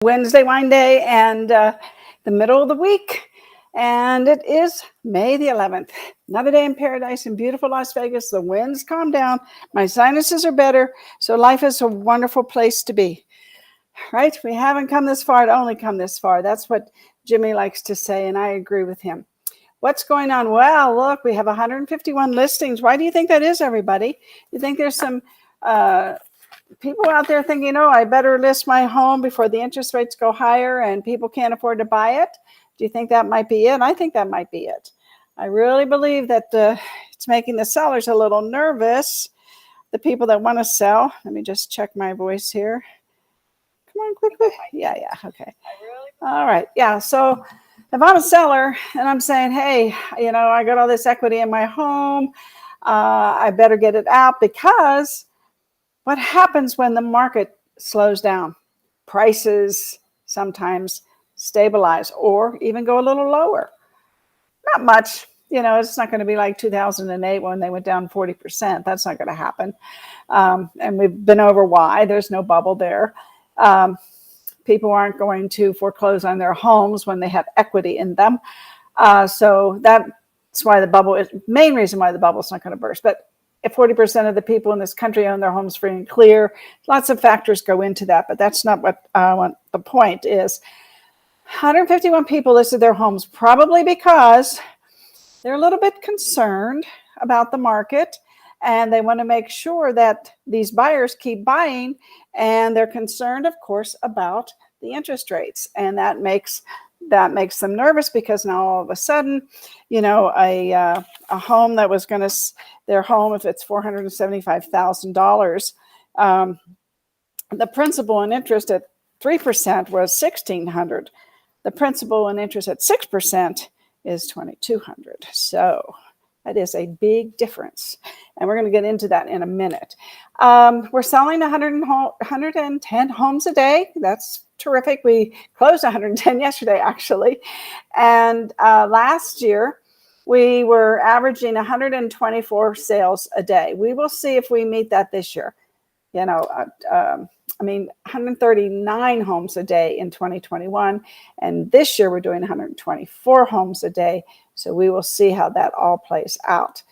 Wednesday wine day and the middle of the week, and it is May the 11th. Another day in paradise in beautiful Las Vegas. The winds calm down, my sinuses are better, so life is a wonderful place to be. Right? We haven't come this far to only come this far. That's what Jimmy likes to say, and I agree with him. What's going on? Well, look, we have 151 listings. Why do you think that is, everybody? You think there's some people out there thinking, oh, I better list my home before the interest rates go higher and people can't afford to buy it? Do you think that might be it? I think that might be it. I really believe that it's making the sellers a little nervous, the people that want to sell. Let me just check my voice here. Come on, quickly. Yeah, okay. All right, yeah, so if I'm a seller and I'm saying, hey, I got all this equity in my home, I better get it out, because what happens when the market slows down? Prices sometimes stabilize or even go a little lower. Not much. It's not going to be like 2008 when they went down 40%. That's not going to happen. And we've been over why. There's no bubble there. People aren't going to foreclose on their homes when they have equity in them. So that's why the bubble is the main reason why the bubble is not going to burst. But if 40% of the people in this country own their homes free and clear, lots of factors go into that, but that's not what the point is. 151 people listed their homes, probably because they're a little bit concerned about the market, and they want to make sure that these buyers keep buying, and they're concerned, of course, about the interest rates, and that makes them nervous, because now all of a sudden, a home that was going to, their home, if it's $475,000, the principal and interest at 3% was $1,600. The principal and interest at 6% is $2,200. So that is a big difference, and we're going to get into that in a minute. We're selling 110 homes a day. That's terrific. We closed 110 yesterday, actually. And last year, we were averaging 124 sales a day. We will see if we meet that this year. 139 homes a day in 2021. And this year, we're doing 124 homes a day. So we will see how that all plays out.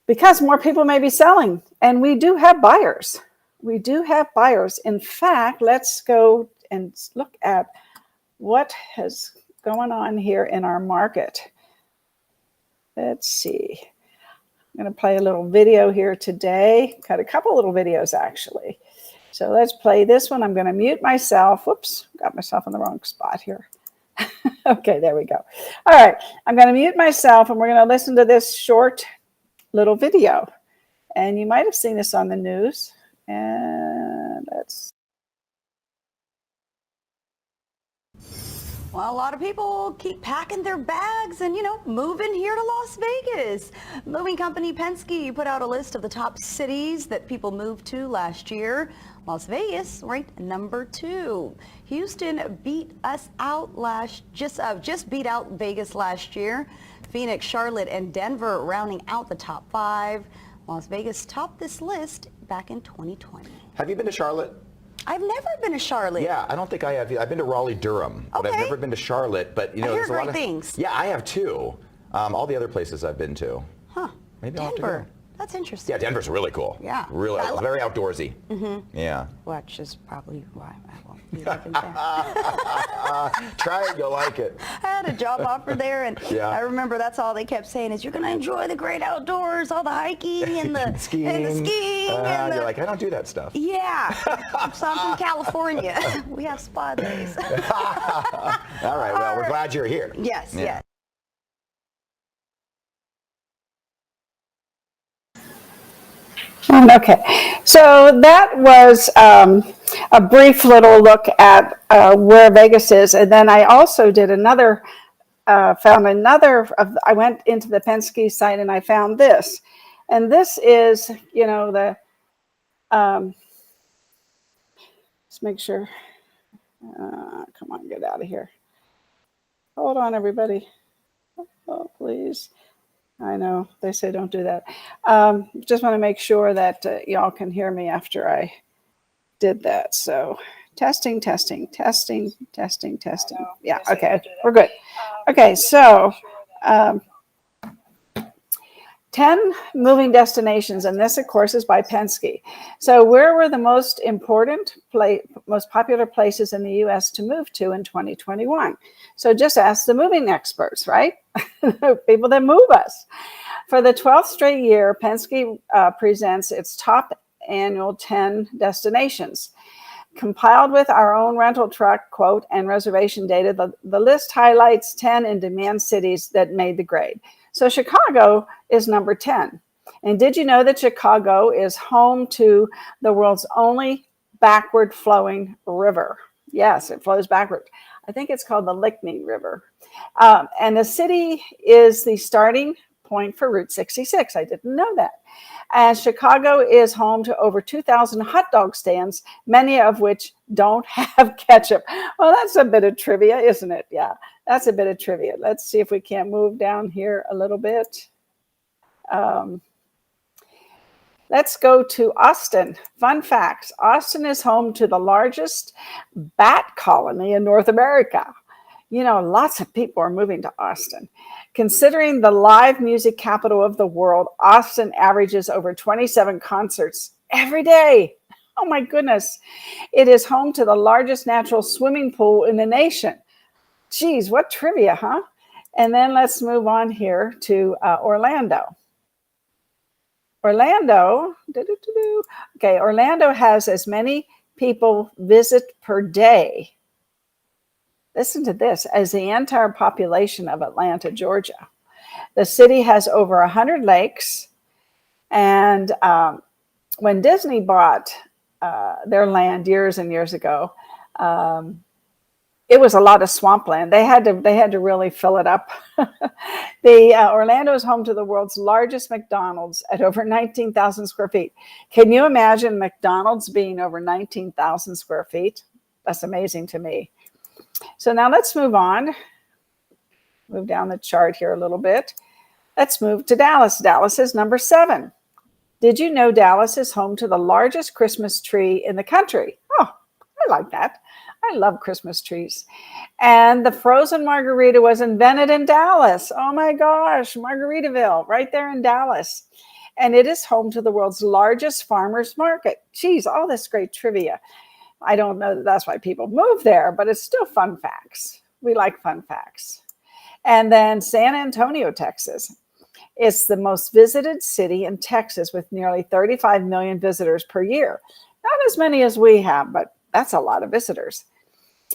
Because more people may be selling, and we do have buyers. We do have buyers. In fact, let's go and look at what is going on here in our market. Let's see. I'm going to play a little video here today. Got a couple little videos, actually. So let's play this one. I'm going to mute myself. Whoops, got myself in the wrong spot here. Okay, there we go. All right, I'm going to mute myself, and we're going to listen to this short little video. And you might have seen this on the news. And let's. Well, a lot of people keep packing their bags and, moving here to Las Vegas. Moving company Penske put out a list of the top cities that people moved to last year. Las Vegas ranked number 2. Houston beat us out just beat out Vegas last year. Phoenix, Charlotte, and Denver rounding out the top 5. Las Vegas topped this list back in 2020. Have you been to Charlotte? I've never been to Charlotte. Yeah, I don't think I have. I've been to Raleigh-Durham, but I've never been to Charlotte. But I heard great things. Yeah, I have too. All the other places I've been to. Huh? Maybe I'll have to go. That's interesting. Yeah, Denver's really cool. Yeah. Really, very outdoorsy. Mm-hmm. Yeah. Which is probably why I won't be living there. Try it, you'll like it. I had a job offer there, and yeah. I remember that's all they kept saying is, you're going to enjoy the great outdoors, all the hiking and the skiing. You're like, I don't do that stuff. Yeah. So I'm from California. We have spa days. All right, well, we're glad you're here. Yes, yes. Okay, so that was a brief little look at where Vegas is, and then I also did I went into the Penske site and I found this, and this is, let's make sure, come on, get out of here. Hold on, everybody. Oh, please. I know they say don't do that. Just want to make sure that y'all can hear me after I did that. So Testing, testing, testing, testing, testing. Yeah, okay, we're good. Okay, so 10 moving destinations, and this, of course, is by Penske. So where were the most important, most popular places in the U.S. to move to in 2021? So just ask the moving experts, right? People that move us. For the 12th straight year, Penske presents its top annual 10 destinations. Compiled with our own rental truck quote and reservation data, the list highlights 10 in-demand cities that made the grade. So Chicago is number 10. And did you know that Chicago is home to the world's only backward flowing river? Yes, it flows backward. I think it's called the Licking River. And the city is the starting point for Route 66. I didn't know that. And Chicago is home to over 2,000 hot dog stands, many of which don't have ketchup. Well, that's a bit of trivia, isn't it? Yeah, that's a bit of trivia. Let's see if we can't move down here a little bit. Let's go to Austin. Fun facts. Austin is home to the largest bat colony in North America. You know, lots of people are moving to Austin. Considering the live music capital of the world, Austin averages over 27 concerts every day. Oh my goodness. It is home to the largest natural swimming pool in the nation. Geez, what trivia, huh? And then let's move on here to Orlando. Orlando has as many people visit per day, listen to this, as the entire population of Atlanta, Georgia. The city has over 100 lakes. And when Disney bought their land years and years ago, it was a lot of swampland. They had to really fill it up. Orlando is home to the world's largest McDonald's at over 19,000 square feet. Can you imagine McDonald's being over 19,000 square feet? That's amazing to me. So now let's move on. Move down the chart here a little bit. Let's move to Dallas. Dallas is number 7. Did you know Dallas is home to the largest Christmas tree in the country? Oh, I like that. I love Christmas trees. And the frozen margarita was invented in Dallas. Oh my gosh, Margaritaville, right there in Dallas. And it is home to the world's largest farmers market. Geez, all this great trivia. I don't know that that's why people move there, but it's still fun facts. We like fun facts. And then San Antonio, Texas. It's the most visited city in Texas with nearly 35 million visitors per year. Not as many as we have, but that's a lot of visitors.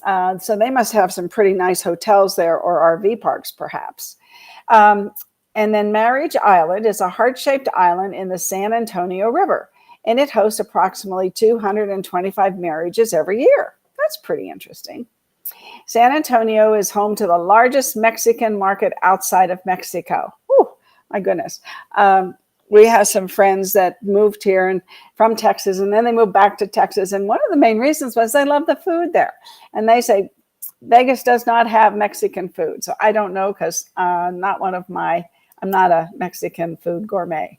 So they must have some pretty nice hotels there, or RV parks perhaps. And then Marriage Island is a heart-shaped island in the San Antonio River, and it hosts approximately 225 marriages every year. That's pretty interesting. San Antonio is home to the largest Mexican market outside of Mexico. Whew, my goodness. We have some friends that moved here and from Texas, and then they moved back to Texas. And one of the main reasons was they love the food there. And they say Vegas does not have Mexican food. So I don't know, because I'm not a Mexican food gourmet.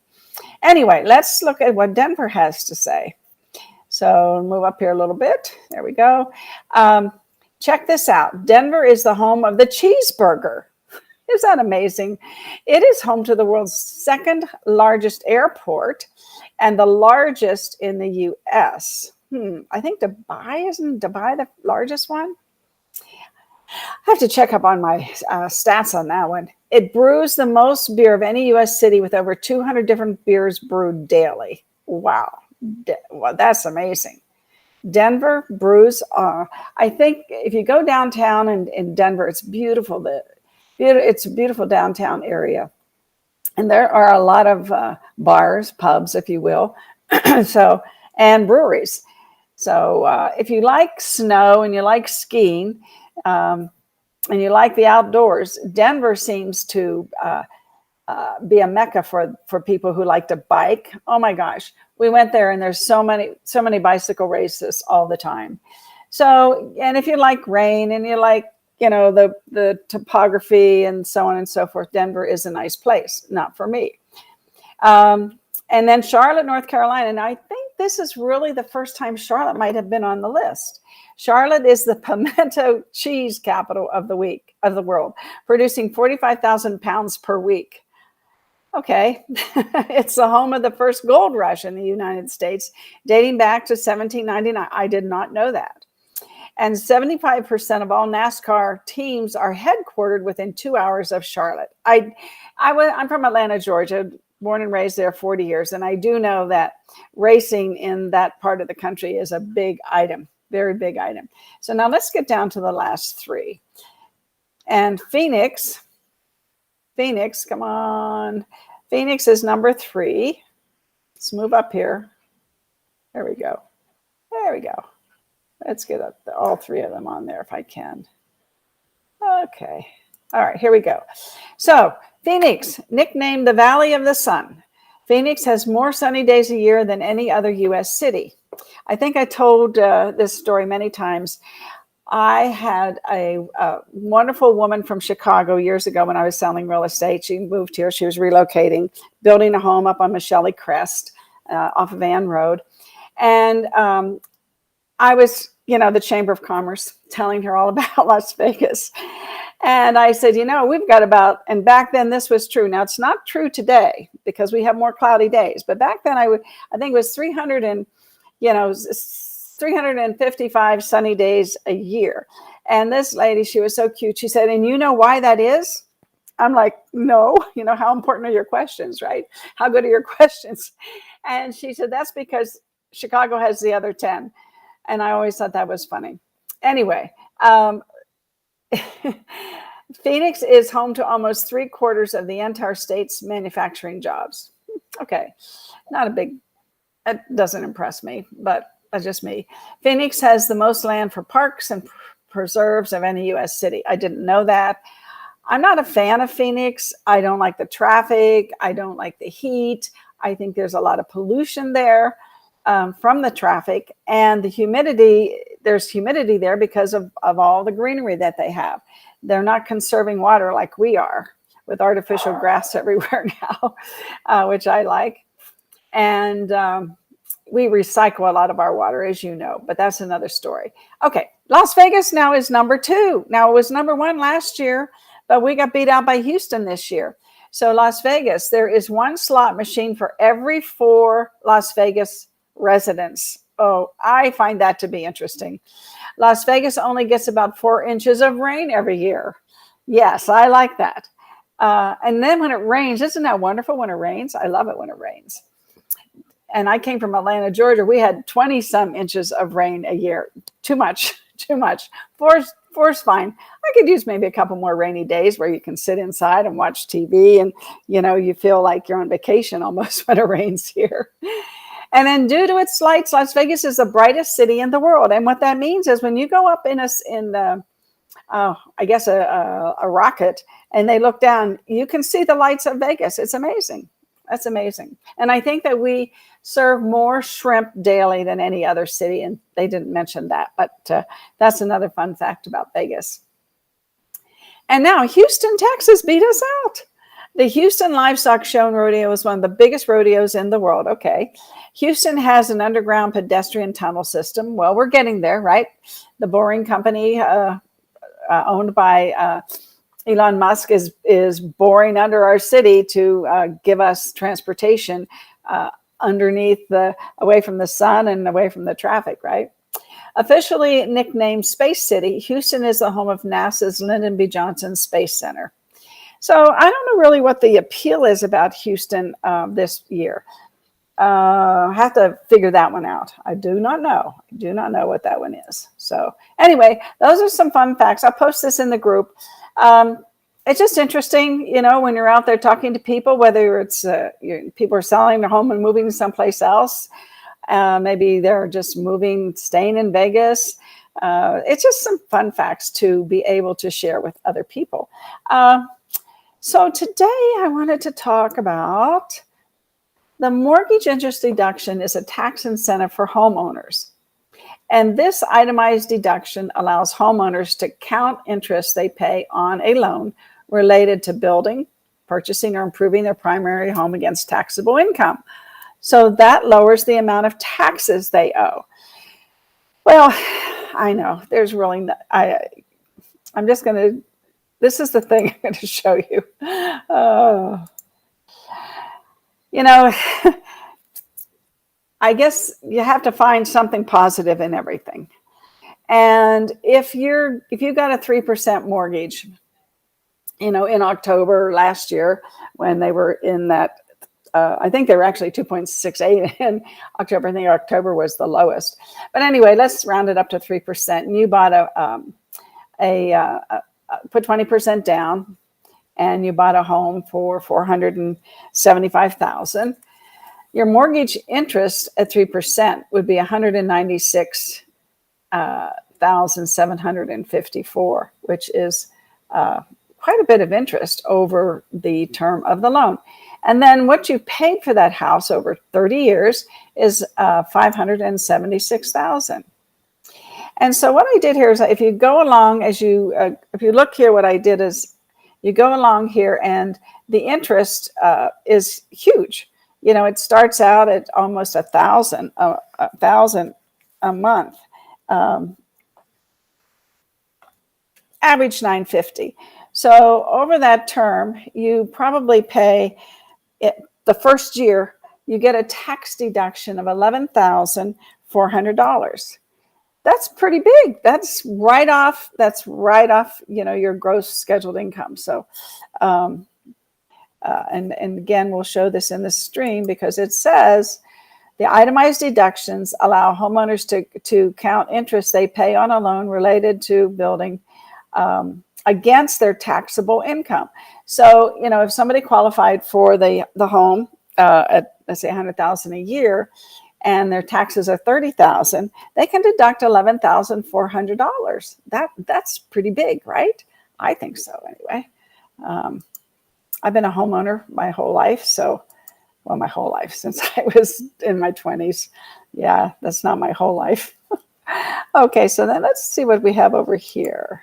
Anyway, let's look at what Denver has to say. So move up here a little bit. There we go. Check this out. Denver is the home of the cheeseburger. Is that amazing? It is home to the world's second largest airport and the largest in the U.S. I think isn't Dubai the largest one? I have to check up on my stats on that one. It brews the most beer of any U.S. city with over 200 different beers brewed daily. Wow. Well, that's amazing. Denver brews. I think if you go downtown in Denver, it's beautiful. It's a beautiful downtown area. And there are a lot of bars, pubs, if you will, and breweries. So if you like snow and you like skiing and you like the outdoors, Denver seems to be a mecca for people who like to bike. Oh my gosh, we went there and there's so many bicycle races all the time. So, and if you like rain and you like, the topography and so on and so forth, Denver is a nice place. Not for me. And then Charlotte, North Carolina. And I think this is really the first time Charlotte might have been on the list. Charlotte is the pimento cheese capital of the world, producing 45,000 pounds per week. Okay, it's the home of the first gold rush in the United States, dating back to 1799. I did not know that. And 75% of all NASCAR teams are headquartered within 2 hours of Charlotte. I'm from Atlanta, Georgia, born and raised there 40 years. And I do know that racing in that part of the country is a big item, very big item. So now let's get down to the last three. And Phoenix, come on. Phoenix is number 3. Let's move up here. There we go. Let's get all 3 of them on there if I can. Okay. All right, here we go. So Phoenix, nicknamed the Valley of the Sun. Phoenix has more sunny days a year than any other U.S. city. I think I told this story many times. I had a wonderful woman from Chicago years ago when I was selling real estate. She moved here. She was relocating, building a home up on Michelle Crest off of Ann Road. And I was, the Chamber of Commerce, telling her all about Las Vegas. And I said, we've got and back then this was true. Now it's not true today because we have more cloudy days. But back then I think it was 355 sunny days a year. And this lady, she was so cute. She said, and you know why that is? I'm like, no, how important are your questions, right? How good are your questions? And she said, that's because Chicago has the other 10. And I always thought that was funny. Anyway, Phoenix is home to almost 3/4 of the entire state's manufacturing jobs. Okay, not a big, it doesn't impress me, but that's just me. Phoenix has the most land for parks and preserves of any U.S. city. I didn't know that. I'm not a fan of Phoenix. I don't like the traffic. I don't like the heat. I think there's a lot of pollution there from the traffic, and the humidity. There's humidity there because of all the greenery that they have. They're not conserving water like we are with artificial grass everywhere now, which I like. And we recycle a lot of our water, as you know, but that's another story. Okay, Las Vegas now is number 2. Now, it was number 1 last year, but we got beat out by Houston this year. So Las Vegas, there is 1 slot machine for every 4 Las Vegas residents. Oh, I find that to be interesting. Las Vegas only gets about 4 inches of rain every year. Yes, I like that. And then when it rains, isn't that wonderful when it rains? I love it when it rains. And I came from Atlanta, Georgia. We had 20 some inches of rain a year. Too much. 4's fine. I could use maybe a couple more rainy days where you can sit inside and watch TV and, you feel like you're on vacation almost when it rains here. And then due to its lights, Las Vegas is the brightest city in the world. And what that means is when you go up in a rocket and they look down, you can see the lights of Vegas. It's amazing. That's amazing. And I think that we serve more shrimp daily than any other city. And they didn't mention that, but that's another fun fact about Vegas. And now Houston, Texas beat us out. The Houston Livestock Show and Rodeo is one of the biggest rodeos in the world. Okay. Houston has an underground pedestrian tunnel system. Well, we're getting there, right? The Boring Company, owned by Elon Musk, is boring under our city to give us transportation underneath away from the sun and away from the traffic, right? Officially nicknamed Space City, Houston is the home of NASA's Lyndon B. Johnson Space Center. So I don't know really what the appeal is about Houston this year. I have to figure that one out. I do not know. What that one is. So anyway, those are some fun facts. I'll post this in the group. It's just interesting, when you're out there talking to people, whether it's people are selling their home and moving someplace else. Maybe they're just staying in Vegas. It's just some fun facts to be able to share with other people. So today I wanted to talk about the mortgage interest deduction is a tax incentive for homeowners. And this itemized deduction allows homeowners to count interest they pay on a loan related to building, purchasing, or improving their primary home against taxable income. So that lowers the amount of taxes they owe. Well, I know there's really not, I'm just going to, this is the thing I'm going to show you. You know, I guess you have to find something positive in everything. And if you got a 3% mortgage, you know, in October last year when they were in that, I think they were actually 2.68 in October. I think October was the lowest. But anyway, let's round it up to 3%. And you bought put 20% down, and you bought a home for $475,000. Your mortgage interest at 3% would be $196,754, which is quite a bit of interest over the term of the loan. And then what you paid for that house over 30 years is $576,000. And so what I did here is, if you go along, if you look here, what I did is you go along here, and the interest is huge. You know, it starts out at almost $1,000 a month, average $950. So over that term, you probably pay it, the first year, you get a tax deduction of $11,400. That's pretty big. That's right off, you know, your gross scheduled income. So, and again, we'll show this in the stream, because it says the itemized deductions allow homeowners to count interest they pay on a loan related to building against their taxable income. So, you know, if somebody qualified for the home at, let's say, $100,000 a year, and their taxes are $30,000, they can deduct $11,400. That's pretty big, right? I think so, anyway. I've been a homeowner my whole life, my whole life, since I was in my 20s. Yeah, that's not my whole life. Okay, so then let's see what we have over here.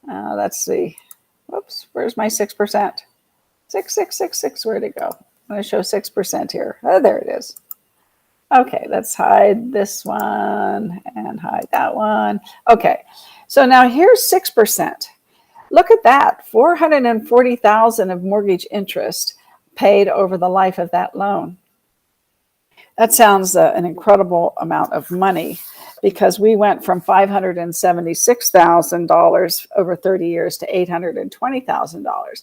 Let's see. Whoops, where's my 6%? 6666, where'd it go? I'm going to show 6% here. Oh, there it is. Okay, let's hide this one and hide that one. Okay, so now here's 6%. Look at that, $440,000 of mortgage interest paid over the life of that loan. That sounds an incredible amount of money, because we went from $576,000 over 30 years to $820,000.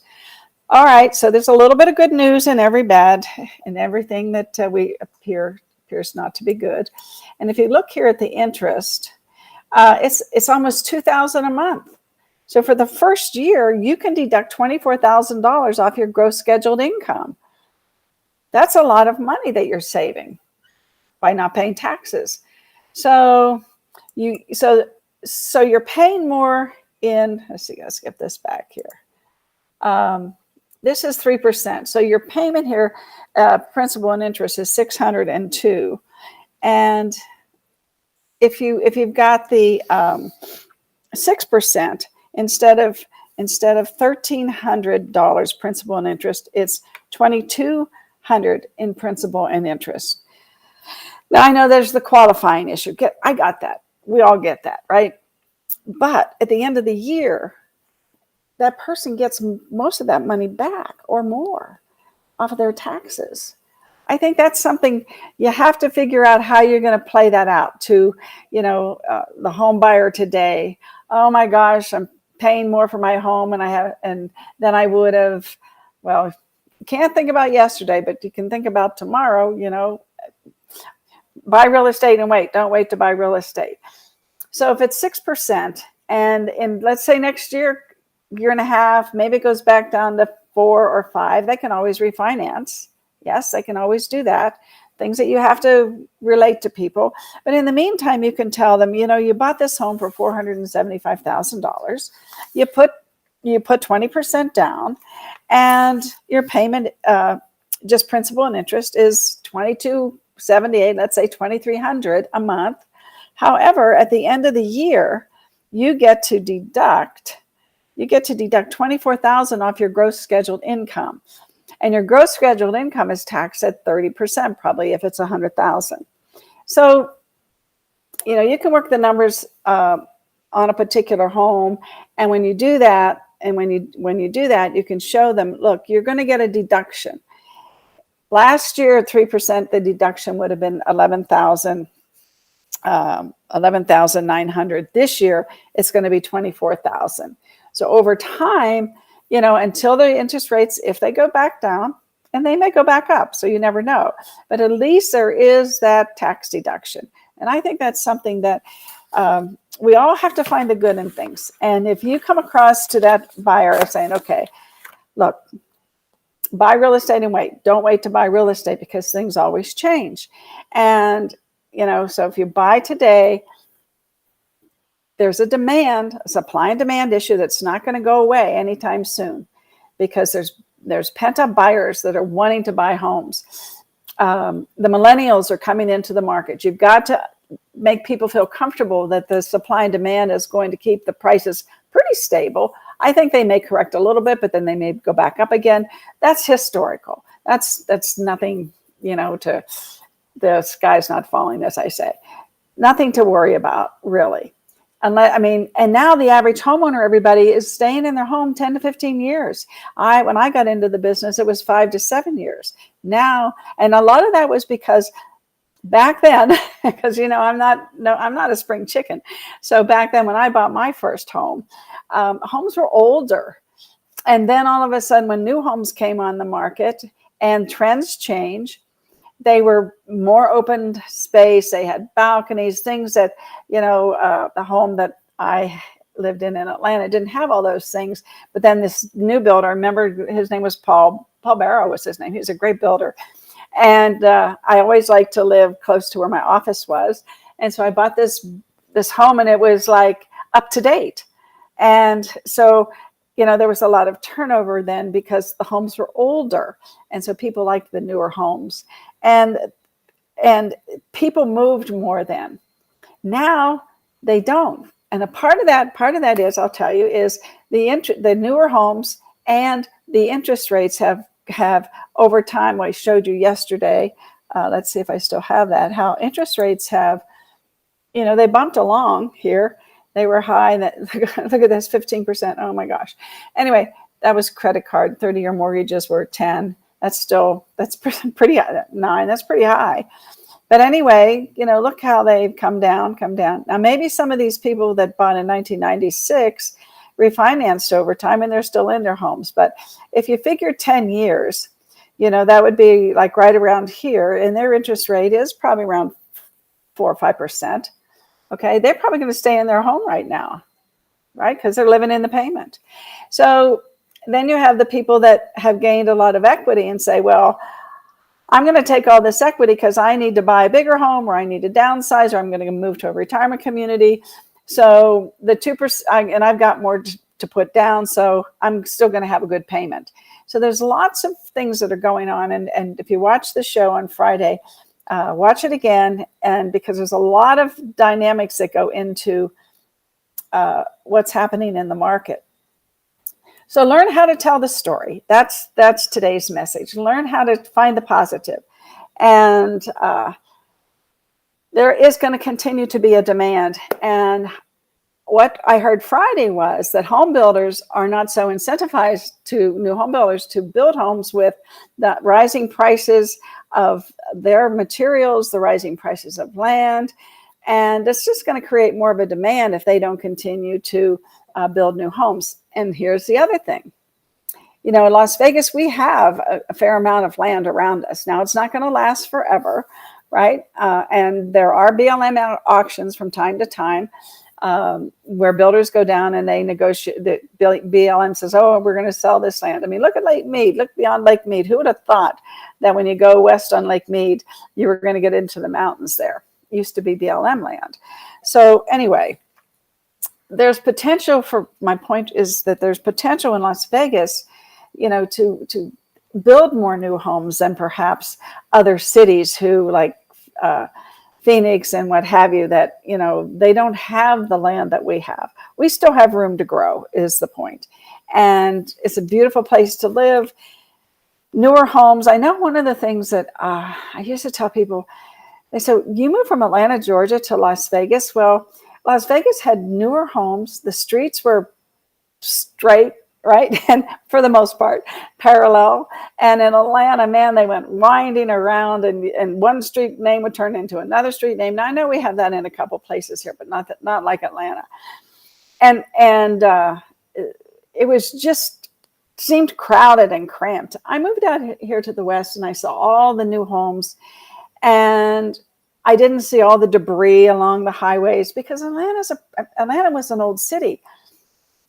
All right, so there's a little bit of good news in every bad, and everything that appears not to be good. And if you look here at the interest, it's almost $2,000 a month. So for the first year, you can deduct $24,000 off your gross scheduled income. That's a lot of money that you're saving by not paying taxes. So you're paying more in, let's see, I'll skip this back here. This is 3%. So your payment here, principal and interest, is $602. And if you've got the 6%, instead of $1,300 principal and interest, it's $2,200 in principal and interest. Now, I know there's the qualifying issue. I got that. We all get that, right? But at the end of the year, that person gets most of that money back or more off of their taxes. I think that's something you have to figure out, how you're going to play that out to, the home buyer today. Oh my gosh, I'm paying more for my home than I would have. Well, you can't think about yesterday, but you can think about tomorrow. Buy real estate and wait. Don't wait to buy real estate. So if it's 6%, and in, let's say, next year and a half, maybe it goes back down to 4 or 5, they can always refinance. Yes, they can always do that. Things that you have to relate to people. But in the meantime, you can tell them, you bought this home for $475,000. You put 20% down, and your payment, just principal and interest, is $2,278, let's say $2,300 a month. However, at the end of the year, you get to deduct $24,000 off your gross scheduled income. And your gross scheduled income is taxed at 30%, probably, if it's $100,000. So you can work the numbers on a particular home, and when you do that, you can show them, look, you're going to get a deduction. Last year, 3%, the deduction would have been 11,900. This year, it's going to be 24,000. So over time, until the interest rates, if they go back down, and they may go back up, so you never know, but at least there is that tax deduction. And I think that's something that we all have to find the good in things. And if you come across to that buyer saying, okay, look, buy real estate and wait. Don't wait to buy real estate because things always change. And, so if you buy today, there's a supply and demand issue that's not going to go away anytime soon, because there's pent-up buyers that are wanting to buy homes. The millennials are coming into the market. You've got to make people feel comfortable that the supply and demand is going to keep the prices pretty stable. I think they may correct a little bit, but then they may go back up again. That's historical. That's nothing, the sky's not falling, as I say. Nothing to worry about, really. And now the average homeowner, everybody, is staying in their home 10 to 15 years. When I got into the business, it was 5 to 7 years. Now, and a lot of that was because back then, because I'm not a spring chicken. So back then, when I bought my first home, homes were older, and then all of a sudden, when new homes came on the market and trends change, they were more open space. They had balconies, things that the home that I lived in Atlanta didn't have all those things. But then this new builder, I remember his name was Paul Barrow was his name. He was a great builder. And I always liked to live close to where my office was. And so I bought this home, and it was like up to date. And so, there was a lot of turnover then because the homes were older. And so people liked the newer homes. And people moved more then. Now they don't. And a part of that is, I'll tell you, is the newer homes and the interest rates have over time. I showed you yesterday. Let's see if I still have that. How interest rates have, they bumped along here. They were high. Look at this, 15%. Oh my gosh. Anyway, that was credit card. 30-year mortgages were 10. That's pretty high. 9. That's pretty high. But anyway, look how they've come down. Now, maybe some of these people that bought in 1996 refinanced over time, and they're still in their homes. But if you figure 10 years, that would be like right around here, and their interest rate is probably around 4 or 5%. Okay, they're probably going to stay in their home right now, right? Because they're living in the payment. So then you have the people that have gained a lot of equity and say, well, I'm going to take all this equity because I need to buy a bigger home, or I need to downsize, or I'm going to move to a retirement community. So the 2%, and I've got more to put down, so I'm still going to have a good payment. So there's lots of things that are going on. And if you watch the show on Friday, watch it again, and because there's a lot of dynamics that go into what's happening in the market. So learn how to tell the story. That's today's message. Learn how to find the positive. And there is going to continue to be a demand. And what I heard Friday was that home builders are not so incentivized new home builders to build homes with the rising prices of their materials, the rising prices of land. And it's just going to create more of a demand if they don't continue to build new homes. And here's the other thing. In Las Vegas, we have a fair amount of land around us. Now, it's not going to last forever, right? And there are BLM auctions from time to time where builders go down and they negotiate. The BLM says, oh, we're going to sell this land. I mean, look at Lake Mead. Look beyond Lake Mead. Who would have thought that when you go west on Lake Mead, you were going to get into the mountains there? It used to be BLM land. So anyway, there's potential my point is that there's potential in Las Vegas, to build more new homes than perhaps other cities who like Phoenix and what have you, that, they don't have the land that we have. We still have room to grow is the point. And it's a beautiful place to live. Newer homes. I know one of the things that I used to tell people, They said, you moved from Atlanta, Georgia to Las Vegas. Well, Las Vegas had newer homes. The streets were straight, right? And for the most part, parallel. And in Atlanta, man, they went winding around, and one street name would turn into another street name. Now, I know we have that in a couple places here, but not like Atlanta. And it was just seemed crowded and cramped. I moved out here to the West, and I saw all the new homes, and I didn't see all the debris along the highways because Atlanta was an old city.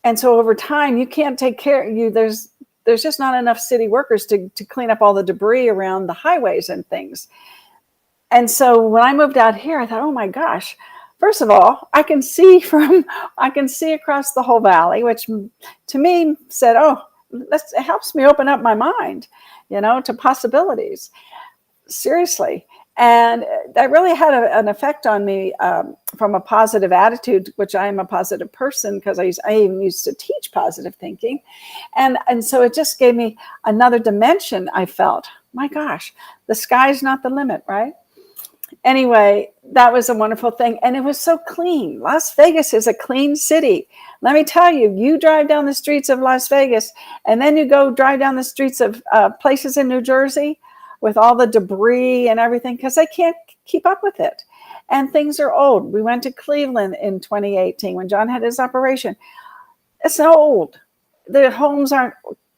And so over time, you can't take care of you. There's just not enough city workers to clean up all the debris around the highways and things. And so when I moved out here, I thought, oh my gosh, first of all, I can see across the whole valley, which to me said, oh, it helps me open up my mind, to possibilities. Seriously. And that really had an effect on me from a positive attitude, which I am a positive person because I even used to teach positive thinking. And so it just gave me another dimension. I felt, my gosh, the sky's not the limit, right? Anyway, that was a wonderful thing. And it was so clean. Las Vegas is a clean city. Let me tell you, you drive down the streets of Las Vegas, and then you go drive down the streets of places in New Jersey with all the debris and everything, because they can't keep up with it. And things are old. We went to Cleveland in 2018 when John had his operation. It's old. The homes aren't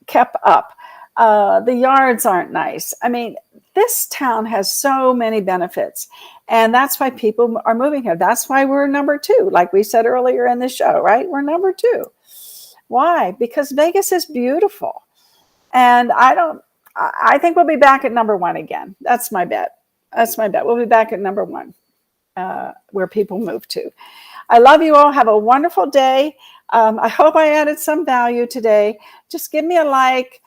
kept up. The yards aren't nice. I mean, this town has so many benefits, and that's why people are moving here. That's why we're number 2, like we said earlier in the show, right? We're number 2. Why? Because Vegas is beautiful. And I think we'll be back at number 1 again. That's my bet. We'll be back at number 1, where people move to. I love you all. Have a wonderful day. I hope I added some value today. Just give me a like,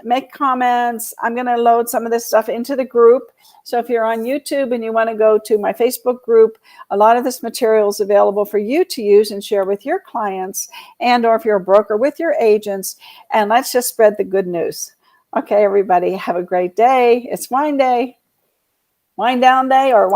make comments. I'm going to load some of this stuff into the group. So if you're on YouTube and you want to go to my Facebook group, a lot of this material is available for you to use and share with your clients, and or if you're a broker, with your agents. And let's just spread the good news. Okay, everybody, have a great day. It's wine day, wind down day, or wine